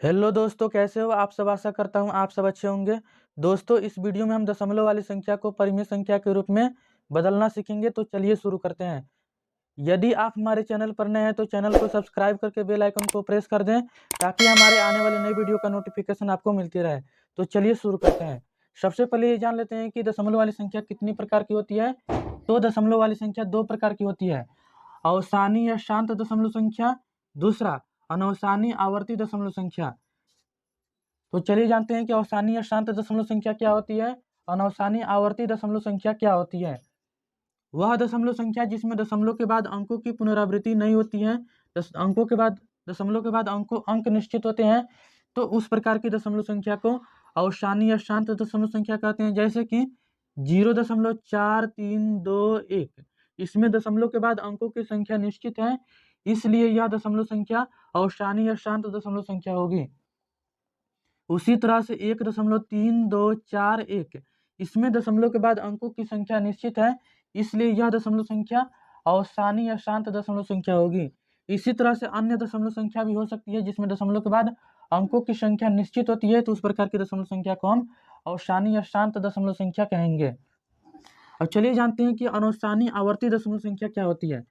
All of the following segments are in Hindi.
हेलो दोस्तों, कैसे हो आप सब। आशा करता हूँ आप सब अच्छे होंगे। दोस्तों, इस वीडियो में हम दशमलव वाली संख्या को परिमेय संख्या के रूप में बदलना सीखेंगे। तो चलिए शुरू करते हैं। यदि आप हमारे चैनल पर नए हैं तो चैनल को सब्सक्राइब करके बेल आइकन को प्रेस कर दें, ताकि हमारे आने वाली नई वीडियो का नोटिफिकेशन आपको मिलती रहे। तो चलिए शुरू करते हैं। सबसे पहले ये जान लेते हैं कि दशमलव वाली संख्या कितनी प्रकार की होती है। तो दशमलव वाली संख्या दो प्रकार की होती है, अवसानी या शांत दशमलव संख्या, दूसरा अनवसानी आवर्ती दशमलव संख्या। तो चलिए जानते हैं कि अवसानी या शांत दशमलव संख्या क्या होती है, अनवसानी आवर्ती दशमलव संख्या क्या होती है। वह दशमलव संख्या जिसमें दशमलव के बाद अंकों की पुनरावृत्ति नहीं होती है। दशमलव के बाद अंक निश्चित होते हैं, तो उस प्रकार की दशमलव संख्या को अवसानी या शांत दशमलव संख्या कहते हैं। जैसे कि 0.4321, इसमें दशमलव के बाद अंकों की संख्या निश्चित है, इसलिए यह दशमलव संख्या अवसानी या शांत दशमलव संख्या होगी। उसी तरह से 1.3241, इसमें दशमलव के बाद अंकों की संख्या निश्चित है, इसलिए यह दशमलव संख्या अवसानी या शांत दशमलव संख्या होगी। इसी तरह से अन्य दशमलव संख्या भी हो सकती है जिसमें दशमलव के बाद अंकों की संख्या निश्चित होती है, तो उस प्रकार की दशमलव संख्या को हम अवसानी या शांत दशमलव संख्या कहेंगे। अब चलिए जानते हैं कि अनवसानी आवर्ती दशमलव संख्या क्या होती है।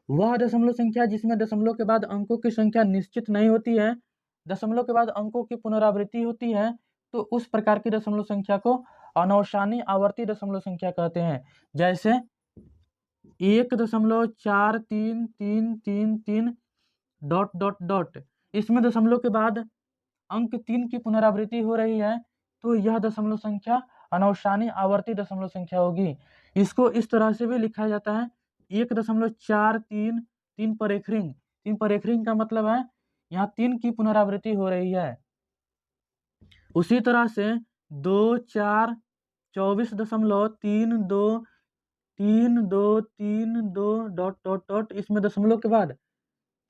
वह दशमलव संख्या जिसमें दशमलव के बाद अंकों की संख्या निश्चित नहीं होती है, दशमलव के बाद अंकों की पुनरावृत्ति होती है, तो उस प्रकार की दशमलव संख्या को अनवसानी आवर्ती दशमलव संख्या कहते हैं। जैसे 1.4333 डॉट डॉट डॉट, इसमें दशमलव के बाद अंक 3 की पुनरावृत्ति हो रही है, तो यह दशमलव संख्या अनवसानी आवर्ती दशमलव संख्या होगी। इसको इस तरह से भी लिखा जाता है 1.433 पर एक रिंग। 3 पर एक रिंग का मतलब है यहाँ 3 की पुनरावृत्ति हो रही है। उसी तरह से 2432 डॉट डॉट डॉट, इसमें दशमलव के बाद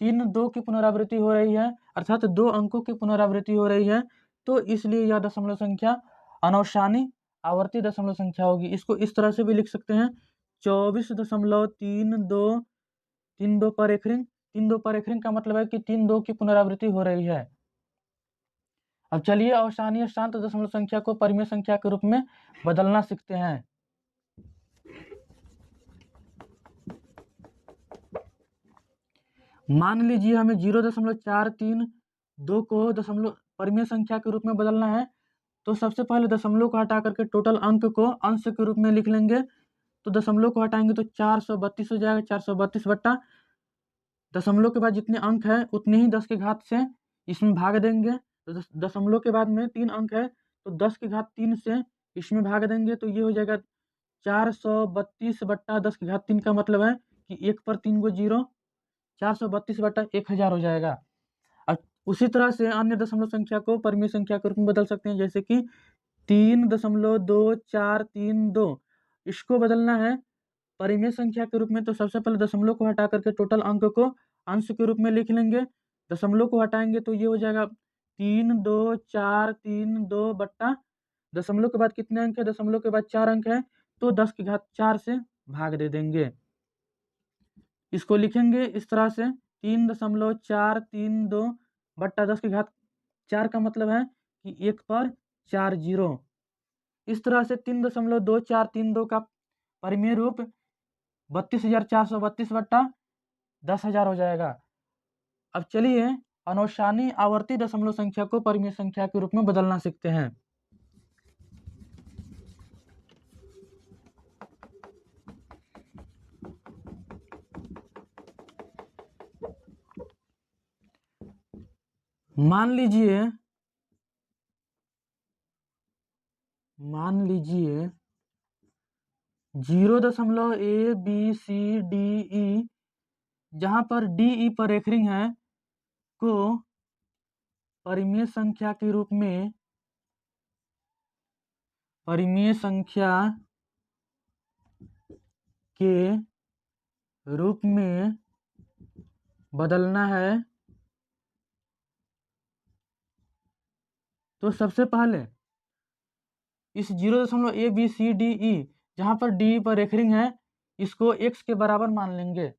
3 की पुनरावृत्ति हो रही है, अर्थात 2 अंकों की पुनरावृत्ति हो रही है, तो इसलिए यह दशमलव संख्या अनवसानी आवर्ती दशमलव संख्या होगी। इसको इस तरह से भी लिख सकते हैं 24.32 पर एक रिंग। 3 पर एक रिंग का मतलब है कि 3 की पुनरावृत्ति हो रही है। अब चलिए अवसानी या शांत दशमलव संख्या को परिमेय संख्या के रूप में बदलना सीखते हैं। मान लीजिए हमें 0.432 को दशमलव परिमेय संख्या के रूप में बदलना है, तो सबसे पहले दशमलव को हटा करके टोटल अंक को अंश के रूप में लिख लेंगे। तो दशमलव को हटाएंगे तो 432 हो जाएगा। 432 बट्टा दशमलव के बाद जितने अंक है उतने ही 10 के घात से इसमें भाग देंगे। तो दशमलव के बाद में 3 अंक है, तो 10 के घात 3 से इसमें भाग देंगे, तो ये हो जाएगा 432 बट्टा 10 के घात 3 का मतलब है कि 1 पर 3 गो जीरो, 432 बट्टा 1000 हो जाएगा। अब उसी तरह से अन्य दशमलव संख्या को परिमेय संख्या के रूप में बदल सकते हैं। जैसे कि 3.2432, इसको बदलना है परिमेय संख्या के रूप में, तो सबसे पहले दशमलव को हटा करके टोटल अंक को अंश के रूप में लिख लेंगे। दशमलव को हटाएंगे तो ये हो जाएगा 32432 बट्टा दशमलव के बाद कितने अंक है, दशमलव के बाद 4 अंक है, तो 10 की घात 4 से भाग दे देंगे। इसको लिखेंगे इस तरह से 3.432 बट्टा 10 की घात 4 का मतलब है कि 1 पर 4 जीरो। इस तरह से 3.2432 का परिमेय रूप 32,432 बट्टा 10,000 हो जाएगा। अब चलिए अनवसानी आवर्ती दशमलव संख्या को परिमेय संख्या के रूप में बदलना सीखते हैं। मान लीजिए 0.ABCDE, जहां पर DE पर एक रिंग है, को परिमेय संख्या के रूप में बदलना है, तो सबसे पहले इस 0.ABCDE, जहां पर DE पर एक रिंग है, इसको x के बराबर मान लेंगे।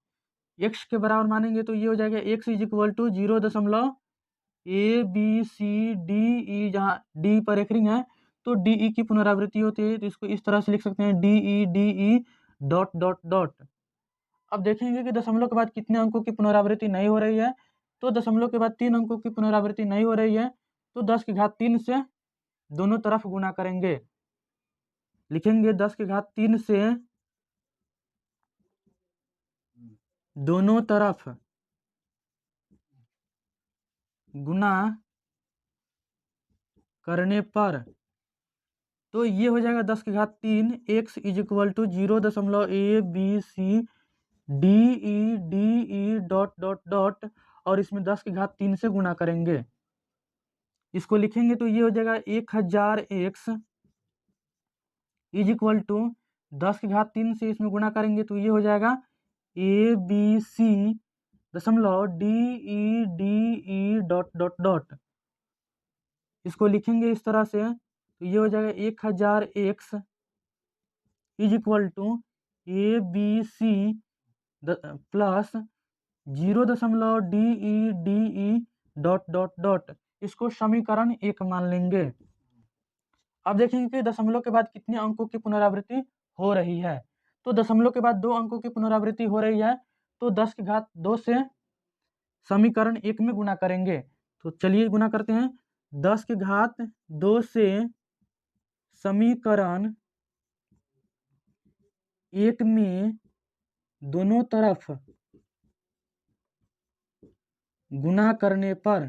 x के बराबर मानेंगे तो ये हो जाएगा x is equal to 0.432 A B C D E, जहाँ डी पर एक रिंग है तो डी ई की पुनरावृत्ति होती है, तो इसको इस तरह से लिख सकते हैं D E dot dot dot. अब देखेंगे कि दशमलव के बाद कितने अंकों की पुनरावृत्ति नहीं हो रही है, तो दशमलव के बाद 3 अंकों की पुनरावृत्ति नहीं हो रही है, तो 10 की घात 3 से दोनों तरफ गुणा करेंगे। लिखेंगे 10 की घात 3 से दोनों तरफ गुणा करने पर, तो ये हो जाएगा 10 की घात 3 x is equal to 0.a b c d e dot dot dot, और इसमें 10 की घात 3 से गुणा करेंगे। इसको लिखेंगे तो ये हो जाएगा 1000x इज इक्वल टू 10 की घात 3 से इसमें गुणा करेंगे तो ये हो जाएगा ए बी सी दशमलव D E dot dot dot. इसको लिखेंगे इस तरह से तो ये हो जाएगा 1000x is equal to A B C plus 0.डी ई डॉट डॉट डॉट। इसको समीकरण 1 मान लेंगे। अब देखेंगे कि दशमलव के बाद कितने अंकों की पुनरावृत्ति हो रही है, तो दशमलव के बाद 2 अंकों की पुनरावृत्ति हो रही है, तो 10 की घात 2 से समीकरण 1 में गुणा करेंगे। तो चलिए गुणा करते हैं। 10 की घात 2 से समीकरण 1 में दोनों तरफ गुणा करने पर,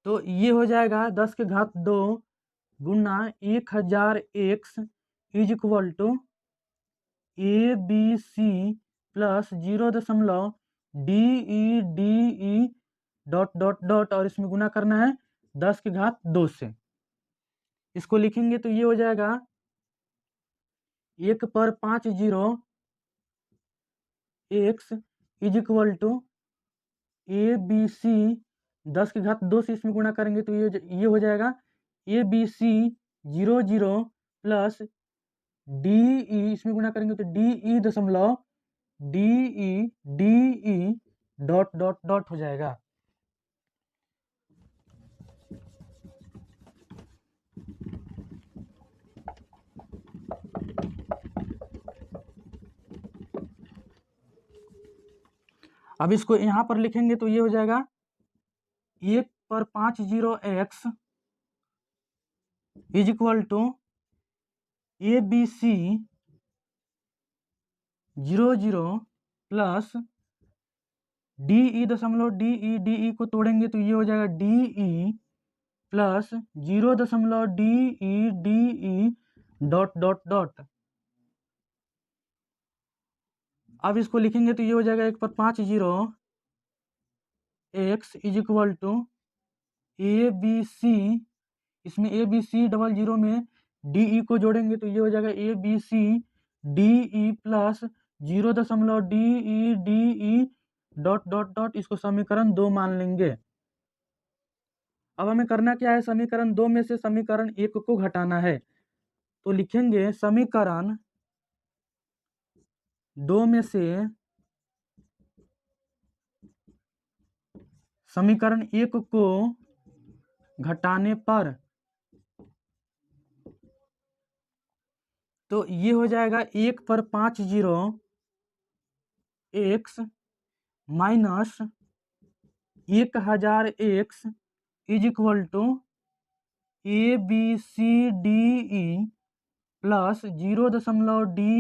तो ये हो जाएगा 10 की घात 2 गुना 1000x is equal to A B C plus 0.डी ई डॉट डॉट डॉट, और इसमें गुना करना है 10 की घात 2 से। इसको लिखेंगे तो ये हो जाएगा 1 पर 5 zero x is equal to A B C 10 की घात 2 से इसमें गुणा करेंगे तो ये हो जाएगा A B C 0 plus D E, इसमें गुणा करेंगे तो डी ई दशमलव D E dot dot dot हो जाएगा। अब इसको यहाँ पर लिखेंगे तो ये हो जाएगा 1 पर 5 zero x is equal to A B C 0 plus D E दशमलव डी ई को तोड़ेंगे तो ये हो जाएगा डी ई प्लस 0.डी ई डॉट डॉट डॉट। अब इसको लिखेंगे तो ये हो जाएगा 1 पर 5 zero x is equal to A B C, इसमें ए बी सी 00 में डी ई को जोड़ेंगे तो ये हो जाएगा A B C D E plus 0.डी ई डॉट डॉट डॉट। इसको समीकरण 2 मान लेंगे। अब हमें करना क्या है, समीकरण 2 में से समीकरण 1 को घटाना है, तो लिखेंगे समीकरण 2 में से समीकरण 1 को घटाने पर, तो ये हो जाएगा 1 पर 5 zero x minus 1000x is equal to A B C D E plus 0.डी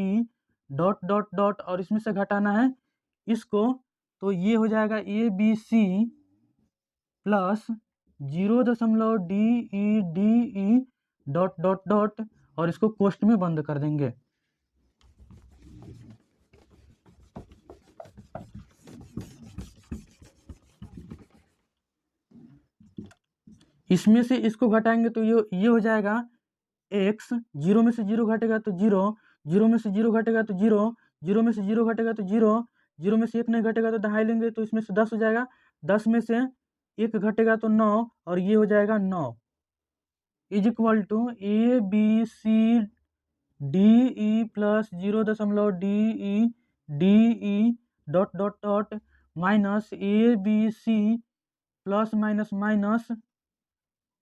ई डॉट डॉट डॉट, और इसमें से घटाना है इसको, तो ये हो जाएगा ए बी सी प्लस 0.डी ई डॉट डॉट डॉट, और इसको कोष्ठ में बंद कर देंगे। इसमें से इसको घटाएंगे तो ये हो जाएगा x, 0 में से 0 घटेगा तो 0, 0 में से 0 घटेगा तो 0, 0 में से 0 घटेगा तो 0, 0 में से 1 नहीं घटेगा तो दहाई लेंगे तो इसमें से 10 हो जाएगा, 10 में से 1 घटेगा तो 9, और ये हो जाएगा 9 is equal to A B C D E plus 0.डी E D E dot dot dot minus A B C plus minus minus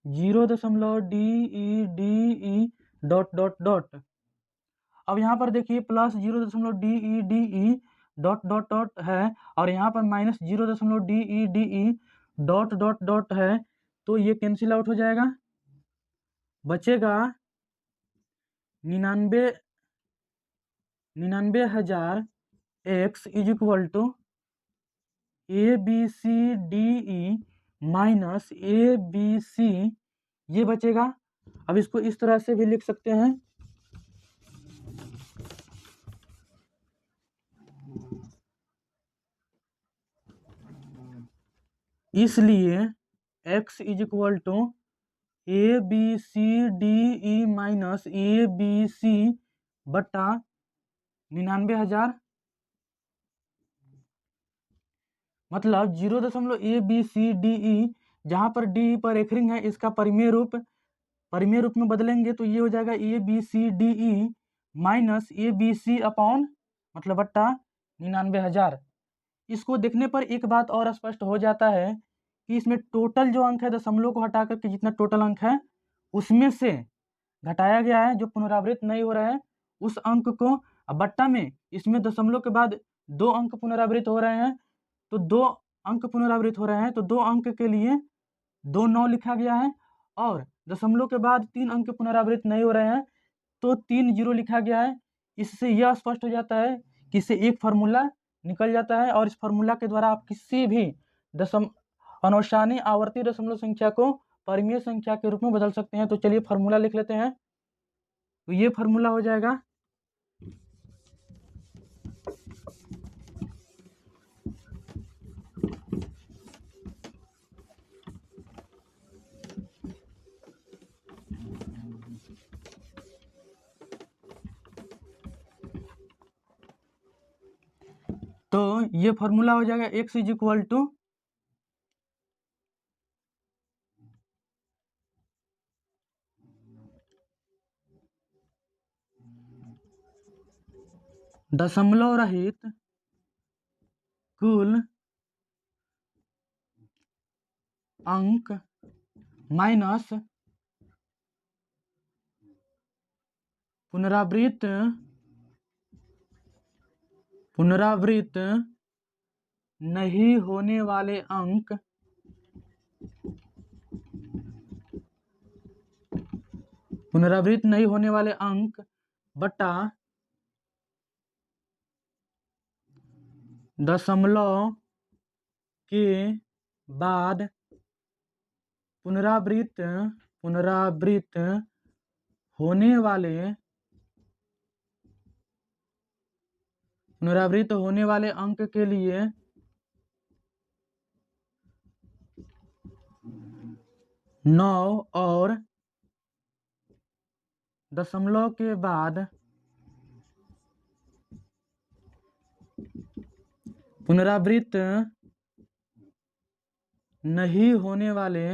0.DE DE dot dot dot. अब यहाँ पर देखिए plus 0.DE dot dot dot है और यहाँ पर minus 0.DE dot dot dot है, तो ये कैंसिल आउट हो जाएगा। बचेगा 99,000 x is equal to ABCDE minus ABC, ये बचेगा। अब इसको इस तरह से भी लिख सकते हैं, इसलिए x is equal to ABCDE minus ABC बटा 99,000, मतलब 0.ABCDE, जहाँ पर डी पर रेफरिंग है, इसका परिमेय रूप में बदलेंगे तो ये हो जाएगा ABCDE माइनस ABC अपॉन मतलब बट्टा 99,000। इसको देखने पर एक बात और स्पष्ट हो जाता है कि इसमें टोटल जो अंक है, दशमलव को हटा करके जितना टोटल अंक है उसमें से घटाया गया है जो पुनरावृत्त नहीं हो रहा है उस अंक को। बट्टा में इसमें दशमलव के बाद 2 अंक पुनरावृत्त हो रहे हैं, तो 2 अंक पुनरावृत्त हो रहे हैं, तो 2 अंक के लिए 2 9 लिखा गया है, और दशमलव के बाद 3 अंक पुनरावृत्त नहीं हो रहे हैं तो 3 0 लिखा गया है। इससे यह स्पष्ट हो जाता है कि इससे एक फार्मूला निकल जाता है और इस फार्मूला के द्वारा आप किसी भी अनौशानी आवर्ती दशमलव संख्या को परिमेय संख्या के रूप में बदल सकते हैं। तो चलिए फार्मूला लिख लेते हैं। तो ये फार्मूला हो जाएगा तो ये फार्मूला हो जाएगा x इज इक्वल टू दशमलव रहित कुल अंक माइनस पुनरावृत्त नहीं होने वाले अंक बटा दशमलव के बाद पुनरावृत्त होने वाले अंक के लिए 9 और दशमलव के बाद पुनरावृत्त नहीं होने वाले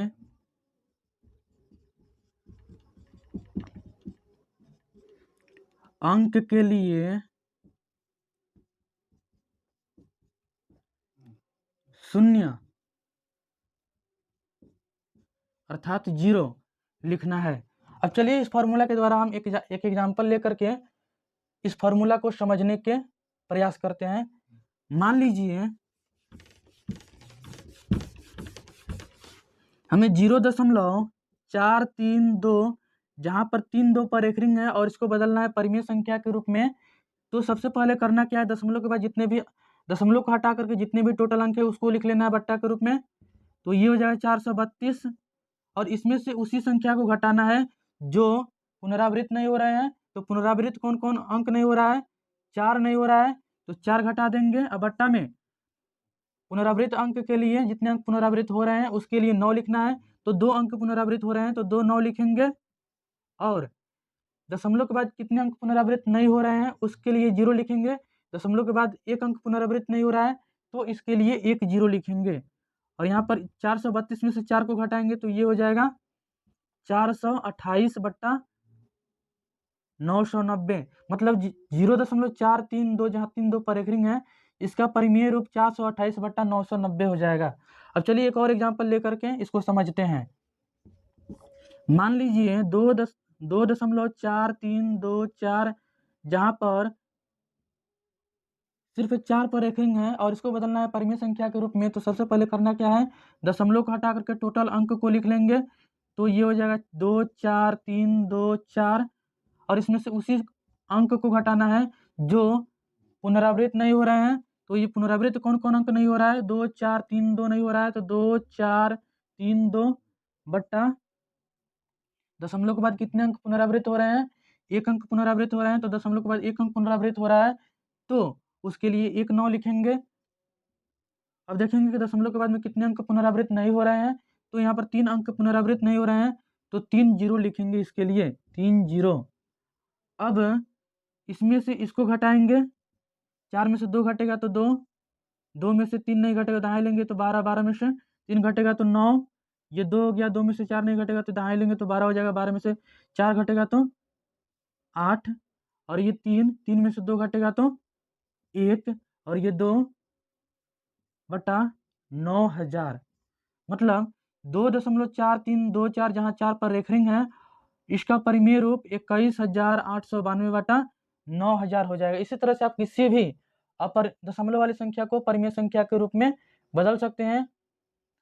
अंक के लिए 0 अर्थात 0 लिखना है। अब चलिए इस फार्मूला के द्वारा हम एक एग्जाम्पल लेकर के इस फार्मूला को समझने के प्रयास करते हैं। मान लीजिए हमें 0.432 जहाँ पर 3 2 पर एक रिंग है और इसको बदलना है परिमेय संख्या के रूप में, तो सबसे पहले करना क्या है, दशमलव के बाद जितने भी दशमलव को हटा करके जितने भी टोटल अंक है उसको लिख लेना है बट्टा के रूप में। तो ये हो जाएगा 432 और इसमें से उसी संख्या को घटाना है जो पुनरावृत्त नहीं हो रहे हैं। तो पुनरावृत्त कौन कौन अंक नहीं हो रहा है, 4 नहीं हो रहा है, तो 4 घटा देंगे। अब बट्टा में पुनरावृत्त अंक के लिए जितने अंक पुनरावृत्त हो रहे हैं उसके लिए 9 लिखना है, तो 2 अंक पुनरावृत्त हो रहे हैं तो 2 9 लिखेंगे, और दशमलव के बाद कितने अंक पुनरावृत्त नहीं हो रहे हैं उसके लिए 0 लिखेंगे। दशमलव के बाद एक अंक पुनरावृत्त नहीं हो रहा है तो इसके लिए 1 0 लिखेंगे, और यहाँ पर 432 में से 4 को घटाएंगे तो ये हो जाएगा 428 बट्टा 990 मतलब 0.432 जहाँ 3 2 पर एकरिंग है, इसका परिमेय रूप 428/990 हो जाएगा। अब चलिए एक और एग्जांपल लेकर के इसको समझते हैं। मान लीजिए 2.4324 जहाँ पर सिर्फ 4 पर एकरिंग है और इसको बदलना है परिमेय संख्या के रूप में, तो सबसे पहले करना क्या है, दशमलव को हटा करके टोटल अंक को लिख लेंगे। तो ये हो जाएगा 24324 और इसमें से उसी अंक को घटाना है जो पुनरावृत्त नहीं हो रहे हैं। तो ये पुनरावृत्त कौन कौन अंक नहीं हो रहा है, 2432 नहीं हो रहा है, तो 2432 बट्टा दशमलव के बाद कितने अंक पुनरावृत्त हो रहे हैं, एक अंक पुनरावृत्त हो रहे हैं, तो दशमलव के बाद एक अंक पुनरावृत्त हो रहा है, तो उसके लिए 19 लिखेंगे। अब देखेंगे कि दशमलव के बाद में कितने अंक पुनरावृत्त नहीं हो रहे हैं, तो यहाँ पर 3 अंक पुनरावृत्त नहीं हो रहे हैं, तो 3 जीरो लिखेंगे इसके लिए, 3 जीरो। अब इसमें से इसको घटाएंगे, 4 में से 2 घटेगा तो 2, 2 में से 3 नहीं घटेगा दहाई लेंगे तो 12, 12 में से 3 घटेगा तो 9, ये 2 हो गया, 2 में से 4 नहीं घटेगा तो दहाई लेंगे तो 12 हो जाएगा, 12 में से 4 घटेगा तो 8 और ये 3, 3 में से 2 घटेगा तो 1 और ये 2 बटा 9000 मतलब 2.4324 जहाँ 4 पर रेखरिंग है, इसका परिमेय रूप 21,892 बटा 9000 हो जाएगा। इसी तरह से आप किसी भी अपर दशमलव वाली संख्या को परिमेय संख्या के रूप में बदल सकते हैं।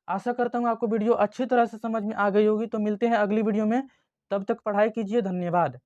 आशा करता हूँ आपको वीडियो अच्छी तरह से समझ में आ गई होगी। तो मिलते हैं अगली वीडियो में, तब तक पढ़ाई कीजिए। धन्यवाद।